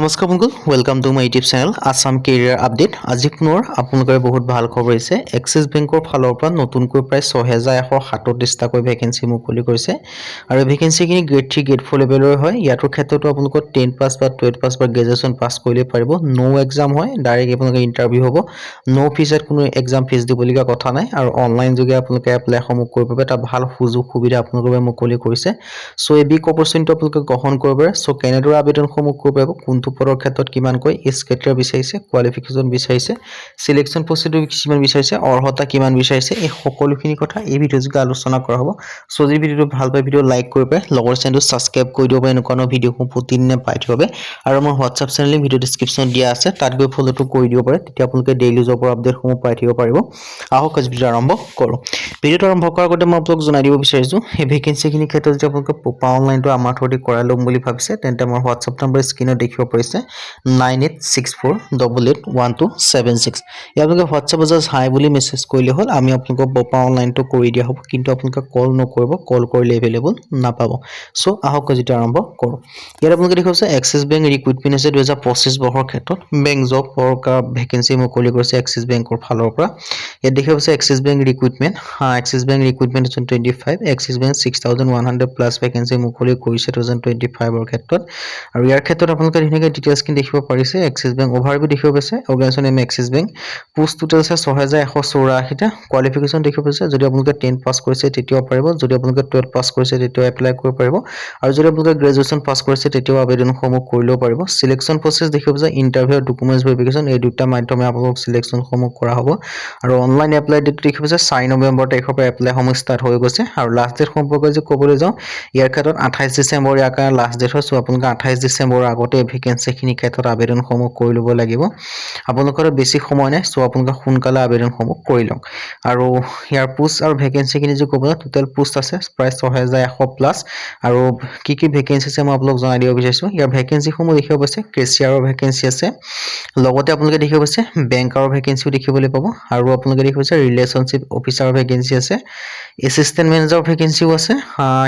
নমস্কাৰ বন্ধু welcome to my YouTube channel Assam career update আজি পুনৰ আপোনালোকৰ বহুত ভাল খবৰ হৈছে এক্সিছ বেংকৰ ফালৰ পৰা নতুনকৈ প্ৰায় 6137টা ভেকেন্সি মুকলি কৰিছে আৰু ভেকেন্সিখিনি গ্ৰেড 3 গ্ৰেড 4 লেভেলৰ হয় ইয়াৰ ক্ষেত্ৰতো আপোনালোকৰ 10 পাছ বা 12 পাছ বা গ্ৰেজুৱেচন পাছ কৰিলে পাৰিব নো এক্সাম হয় ডাইৰেক্ট আপোনালোকৰ ইন্টাৰভিউ হ'ব নো ফিজত কোনো এক্সাম ফিজ দিবলগীয়া কথা নাই আৰু অনলাইন যোগে আপোনালোকে এপ্লাই সমূহ কৰিব পাৰিব এটা ভাল সুযোগ সুবিধা আপোনালোকৰ মুকলি কৰিছে সো এই বিগ অপৰচুনিটি আপোনালোকে গ্ৰহণ কৰিব পাৰে সো কেনেদৰে আবেদন সমূহ কৰিব পাৰিব কোনটো পদৰ ক্ষেত্ৰত কিমানকৈ এজ ক্ৰাইটেৰিয়া বিচাৰিছে কোৱালিফিকেশ্যন বিচাৰিছে সিলেকশন প্ৰসিডিউৰ কিমান বিচাৰিছে অৰ্হতা কিমান বিচাৰিছে এই সকলোখিনি কথা এই ভিডিঅ'যোগে আলোচনা কৰা হ'ব সো যদি ভিডিঅ'টো ভাল পায় ভিডিঅ' লাইক কৰিব পাৰে লগৰ চেনেলটো সাবস্ক্ৰাইব কৰি দিব পাৰে এনেকুৱা ভিডিঅ'সমূহ প্ৰতিদিনে পাই থাকিব আৰু মোৰ হোৱাটছআপ চেনেল ভিডিঅ' ডেসক্ৰিপচনত দিয়া আছে তাত গৈ ফলোটো কৰি দিব পাৰে তেতিয়া আপোনালোকে ডেইলি জবৰ আপডেটসমূহ পাই থাকিব পাৰিব আহক আজি ভিডিঅ' আৰম্ভ কৰোঁ ভিডিঅ'টো আৰম্ভ কৰাৰ আগতে মই আপোনালোকক জনাই দিব বিচাৰিছোঁ এই ভেকেন্সিখিনি ক্ষেত্ৰত যদি আপোনালোকে পোপা অনলাইনটো আমাৰ থ্ৰুদি কৰাই ল'ম বুলি ভাবিছে তেন্তে মোৰ হোৱাটছআপ নম্বৰ স্ক্ৰীনত দেখিব পাৰিছে 9864881276 ইয়ালৈকে হোৱাটছআপত জাস্ট হাই বুলি মেছেজ কৰিলে হ'ল আমি আপোনালোকক পোপা অনলাইনটো কৰি দিয়া হ'ব কিন্তু আপোনালোকে কল নকৰিব কল কৰিলে এভেইলেবল নাপাব সো আহক আজি আৰম্ভ কৰোঁ ইয়াত আপোনালোকে দেখিব আছে এক্সিছ বেংক ৰিক্ৰুটমেণ্ট আছে 2025 বৰ্ষৰ ক্ষেত্ৰত বেংক জব ফৰ ভেকেন্সি মুকলি কৰিছে এক্সিছ বেংকৰ ফালৰ পৰা ইয়াত দেখিব আছে axis bank recruitment axis bank recruitment 2025 axis bank 6100 plus vacancy মুকলি কৰিছে 2025 ৰ ক্ষেত্ৰত আৰু ইয়াৰ ক্ষেত্ৰত আপোনালোকে ধুনীয়াকৈ ডিটেইলছ খিনি দেখিব পাৰিছে এক্সিছ বেংক ওভাৰভিউ দেখিব পাইছে organisation name Axis bank post total আছে 6184টা কোৱালিফিকেশ্যন দেখিব পাইছে যদি আপোনালোকে 10 পাছ কৰিছে তেতিয়াও পাৰিব যদি আপোনালোকে 12 পাছ কৰিছে তেতিয়াও এপ্লাই কৰিব পাৰিব আৰু যদি আপোনালোকে গ্ৰেজুৱেচন পাছ কৰিছে তেতিয়াও আবেদনসমূহ কৰিলেও পাৰিব সিলেকশন প্ৰসেছ দেখিব পাইছে ইন্টাৰভিউ ডকুমেন্টছ ভেৰিফিকেশ্যন এই দুটা মাধ্যমে আপোনালোক সিলেকশনসমূহ কৰা হ'ব আৰু অনলাইন এপ্লাই ডেট দেখিব পাইছে 4 নৱেম্বৰ তাৰিখৰ পৰা এপ্লাই সমূহ ষ্টাৰ্ট হৈ গৈছে আৰু লাষ্ট ডেট সম্পৰ্কে যে ক'বলৈ যাওঁ ইয়াৰ ক্ষেত্ৰত 28 ডিসেম্বৰ ইয়াৰ কাৰণে লাষ্ট ডেট হয় সো আপোনালোকে 28 ডিসেম্বৰ আগতে ভেকেন্সিখিনি ক্ষেত্ৰত আবেদনসমূহ কৰি ল'ব লাগিব আপোনালোকৰ বেছি সময় নাই সো আপোনালোকে সোনকালে আবেদনসমূহ কৰি লওক আৰু ইয়াৰ পোষ্ট আৰু ভেকেন্সিখিনি যে ক'ব টোটেল পোষ্ট আছে প্ৰায় 6100 প্লাছ আৰু কি ভেকেন্সি আছে মই আপোনালোক জনাই দিব বিচাৰিছোঁ ইয়াৰ ভেকেন্সিসমূহ দেখিব পাইছে কেচিয়াৰৰ ভেকেন্সি আছে লগতে আপোনালোকে দেখিব পাইছে বেংকাৰৰ ভেকেন্সিও দেখিবলৈ পাব আৰু আপোনালোকে দেখিব পাইছে ৰিলেশনশ্বিপ অফিচাৰৰ ভেকেন্সি আছে এসিস্টেন্ট মেনেজাৰৰ ভেকেন্সিও আছে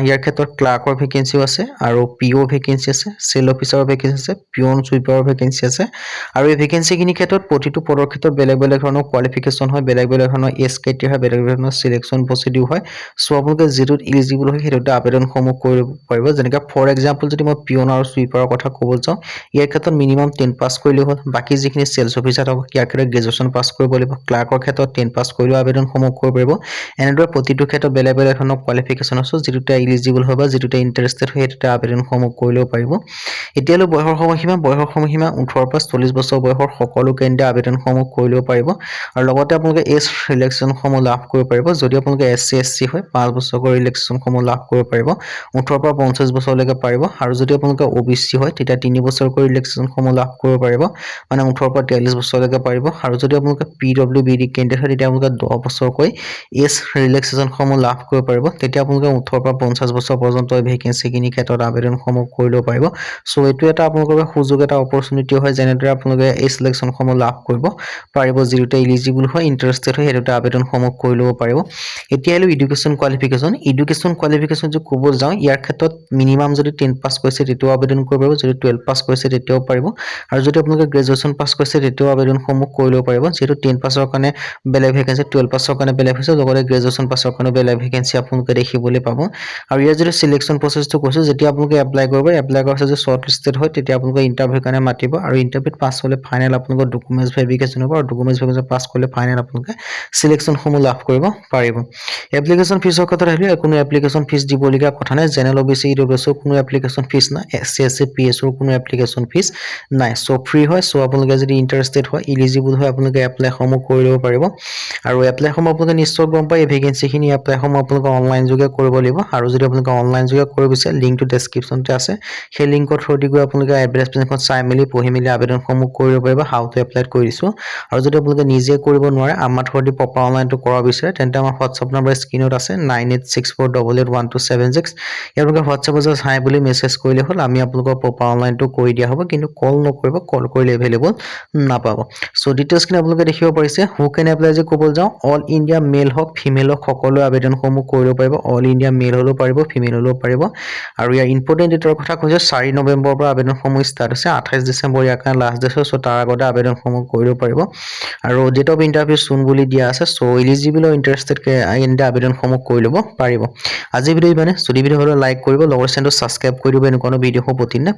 ইয়াৰ ক্ষেত্ৰত ক্লাৰ্কৰ ভেকেন্সিও আছে আৰু পিও ভেকেন্সি আছে সেল অফিচাৰৰ ভেকেন্সি আছে পিয়ন সুইপাৰৰ ভেকেন্সি আছে আৰু এই ভেকেন্সিখিনি ক্ষেত্ৰত প্ৰতিটো পদৰ ক্ষেত্ৰত বেলেগ বেলেগ ধৰণৰ কোৱালিফিকেশ্যন হয় বেলেগ বেলেগ ধৰণৰ এজ ক্ৰাইটেৰিয়া হয় বেলেগ বেলেগ ধৰণৰ সিলেকশন প্ৰসিডিউৰ হয় সো আপোনালোকে যেটোত এলিজিবল হয় সেইটোতে আবেদনসমূহ কৰিব পাৰিব যেনেকৈ ফৰ এক্সাম্পল যদি মই পিয়ন আৰু সুইপাৰৰ কথা ক'ব যাওঁ ইয়াৰ ক্ষেত্ৰত মিনিমাম 10 পাছ কৰিলে হ'ল বাকি যিখিনি সেলছ অফিচাৰ হ'ব ইয়াৰ ক্ষেত্ৰত গ্ৰেজুৱেচন পাছ কৰিব লাগিব ক্লাৰ্কৰ ক্ষেত্ৰত 10 পাছ কৰিলেও আবেদনসমূহ কৰিব পাৰিব এনেদৰে প্ৰতিটো ক্ষেত্ৰত বেলেগ বেলেগ ধৰণৰ কোৱালিফিকেশ্যন আছে যেটোতে এলিজিবল হয় বা যেটোতে ইন্টাৰেষ্টেড হয় সেইটোতে আবেদনসমূহ কৰিলেও পাৰিব এতিয়ালৈ বয়সৰ সময়সীমা 18 পৰা 40 বছৰ বয়সৰ সকলো কেন্দ্ৰীয় আবেদনসমূহ কৰিলেও পাৰিব আৰু লগতে আপোনালোকে এজ ৰিলেক্সনসমূহ লাভ কৰিব পাৰিব যদি আপোনালোকে এসসি এসটি হয় 5 বছৰৰ ৰিলেক্সনসমূহ লাভ কৰিব পাৰিব 18 পৰা 50 বছৰলৈকে পাৰিব আৰু যদি আপোনালোকে ওবিসি হয় তেতিয়া 3 বছৰৰ ৰিলেক্সনসমূহ লাভ কৰিব পাৰিব মানে 18 পৰা 43 বছৰলৈকে পাৰিব আৰু যদি আপোনালোকে পিডব্লিউবিডি কেন্দ্ৰীয় হয় তেতিয়া আপোনালোকে 10 বছৰকৈ এজ ৰিলেক্সনসমূহ লাভ কৰিব পাৰিব তেতিয়া আপোনালোকে 18 পৰা 50 বছৰ পৰ্যন্ত ভেকেন্সিখিনি ক্ষেত্ৰত আবেদনসমূহ কৰিলেও পাৰিব সো এটো এটা আপোনালোকৰ সুযোগ এটা অপৰচুনিটি হয় যেনেদৰে আপোনালোকে এই সিলেকশনসমূহ লাভ কৰিব পাৰিব যেটোতে এলিজিবল হয় ইন্টাৰেষ্টেড হয় হেটোতে আবেদনসমূহ কৰি ল'ব পাৰিব এতিয়া হলো এডুকেশ্যন কোৱালিফিকেশ্যন যে ক'ব যাওঁ ইয়াৰ ক্ষেত্ৰত মিনিমাম যদি 10 পাছ কৰিছে তেতিয়াও আবেদন কৰিব পাৰিব যদি 12 পাছ কৰিছে তেতিয়াও পাৰিব আৰু যদি আপোনালোকে গ্ৰেজুৱেচন পাছ কৰিছে তেতিয়াও আবেদনসমূহ কৰি ল'ব পাৰিব যেটো 10 পাছৰ কাৰণে বেলেগ ভেকেন্সি 12 পাছৰ কাৰণে বেলেগ হৈছে লগতে গ্ৰেজুৱেচন পাছৰ কাৰণে বেলেগ ভেকেন্সি আপোনালোকে দেখিবলৈ পাব আৰু ইয়াৰ যদি সিলেকশন প্ৰসেছটো কৈছো যেতিয়া আপোনালোকে এপ্লাই কৰিব এপ্লাই কৰাৰ পিছত শৰ্ট লিস্টেড হয় তেতিয়া আপোনালোকে ইন্টাৰভিউ কাৰণে মাতিব আৰু ইন্টাৰভিউত পাছ হ'লে ফাইনাল আপোনালোকৰ ডকুমেন্টছ ভেৰিফিকেশ্যন হ'ব আৰু ডকুমেন্টছ ভেৰিফিকেশ্যন পাছ কৰিলে ফাইনাল আপোনালোকে সিলেকশনসমূহ লাভ কৰিব পাৰিব এপ্লিকেশ্যন ফিজৰ কথা আহিলে কোনো এপ্লিকেশ্যন ফিজ দিবলগীয়া কথা নাই জেনেৰেল ওবিসি ইডব্লিউএছৰ কোনো এপ্লিকেশ্যন ফিজ নাই এসসি এসটি পিএছৰ কোনো এপ্লিকেশ্যন ফিজ নাই সো ফ্ৰী হয় সো আপোনালোকে যদি ইন্টাৰেষ্টেড হয় এলিজিবল হয় আপোনালোকে এপ্লাইসমূহ কৰি ল'ব পাৰিব আৰু এপ্লাইসমূহ আপোনালোকে নিশ্চয় গম পায় এই ভেকেন্সিখিনি এপ্লাইসমূহ আপোনালোকে অনলাইন যোগে কৰিব লাগিব আৰু যদি আপোনালোকে অনলাইন যোগে কৰিব বিচাৰে লিংকটো ডেসক্ৰিপচনতে আছে সেই লিংকৰ থ্ৰুদি গৈ আপোনালোকে এডভাৰটাইজমেণ্টখন চাই মেলি পঢ়ি মেলি আবেদনসমূহ কৰিব পাৰিব হাউ টু এপ্লাই কৰি দিছো আৰু যদি আপোনালোকে নিজে কৰিব নোৱাৰে আমাৰ থ্ৰুদি পপা অনলাইনটো কৰা বিচাৰে তেন্তে আমাৰ হোৱাটছআপ নম্বৰ স্ক্ৰীনত আছে 9864881276 ইয়ালৈকে হোৱাটছআপত জাস্ট হাই বুলি মেছেজ কৰিলে হ'ল আমি আপোনালোকৰ পপা অনলাইনটো কৰি দিয়া হ'ব কিন্তু কল নকৰিব কল কৰিলে এভেইলেবল নাপাব সো ডিটেইলছখিনি আপোনালোকে দেখিব পাৰিছে হু কেন এপ্লাই যে ক'ব যাওঁ অল ইণ্ডিয়া মেল হওক ফিমেল হওক সকলো আবেদনসমূহ কৰিব পাৰিব অল ইণ্ডিয়া মেল হ'লেও পাৰিব ফিমেল হ'লেও পাৰিব আৰু ইয়াৰ ইম্পৰ্টেণ্ট ডেটৰ কথা কৈছে 4 নৱেম্বৰৰ পৰা আবেদনসমূহ ষ্টাৰ্ট ষ্টাৰ্ট হৈছে 28 ডিচেম্বৰ ইয়াৰ কাৰণে লাষ্ট ডেট চ' তাৰ আগতে আবেদনসমূহ কৰিব পাৰিব আৰু ডেট অফ ইণ্টাৰভিউ চুন বুলি দিয়া আছে চ' এলিজিবল আৰু ইণ্টাৰেষ্টেড কেণ্ডিডেট আবেদনসমূহ কৰি ল'ব পাৰিব আজি ভিডিঅ' ইমানে যদি ভিডিঅ' হ'লে লাইক কৰিব লগৰ চেনেলটো ছাবস্ক্ৰাইব কৰি দিব এনেকুৱা ভিডিঅ'সমূহ প্ৰতিদিনে